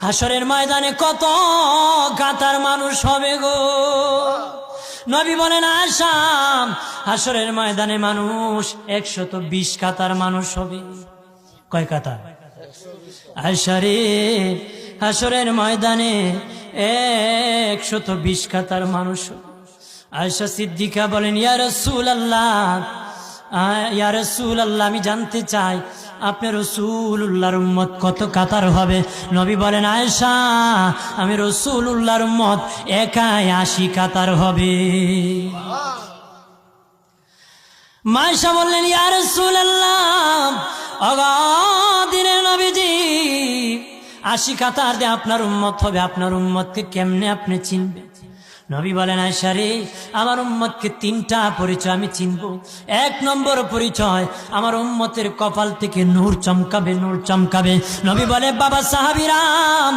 হাসরের ময়দানে কত কাতার মানুষ হবে গো। নবী বলেন আয়েশা, হাসরের ময়দানে মানুষ 120 কাতার মানুষ হবে। কয় কাতার? আয়েশা রে, হাসরের ময়দানে 120 কাতার মানুষ হবে। আয়েশা সিদ্দিকা বলেন ইয়া রাসূলুল্লাহ, ইয়া রাসূলুল্লাহ, আমি জানতে চাই আপনার রাসূলুল্লাহর উম্মত কত কাতার হবে? নবী বলেন আয়েশা, আমি রাসূলুল্লাহর উম্মত একাই 80 কাতার হবে। মা আয়েশা বললেন ইয়া রাসূলুল্লাহ, দিনের নবীজি 80 কাতার দিয়ে আপনার উম্মত হবে, আপনার উম্মতকে কেমনে আপনি চিনবেন? নবী বলেন আয়েশা রে, আমার উম্মতকে 3টা পরিচয় আমি চিনব। 1 নম্বর পরিচয়, আমার উম্মতের কপাল থেকে নূর চমকাবে, নূর চমকাবে। নবী বলে বাবা সাহাবীরা,